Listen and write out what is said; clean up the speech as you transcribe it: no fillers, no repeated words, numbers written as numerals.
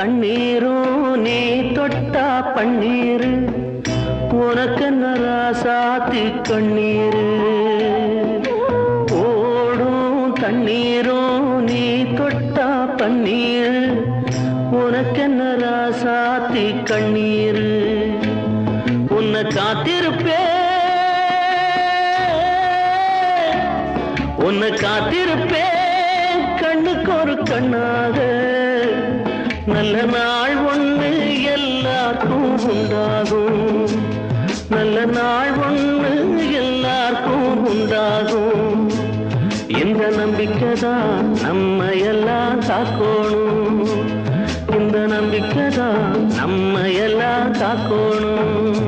தண்ணீரும் நீ தொட்டா பன்னீரு உனக்கென்ன ராசாத்தி கண்ணீரு ஓடும் தண்ணீரும் நீ தொட்டா பன்னீரு உனக்கென்ன ராசாத்தி கண்ணீரு உன்னை காத்திருப்பேன் கண்ணுக்கு ஒரு கண்ணாக நல்ல நாள் ஒண்ணு எல்லாருக்கும் உண்டாகும் நல்ல நாள் ஒண்ணு எல்லாருக்கும் உண்டாகும் இந்த நம்பிக்கைதான் நம்ம எல்லாம் காக்கணும் இந்த நம்பிக்கைதான் நம்ம எல்லாம் காக்கணும்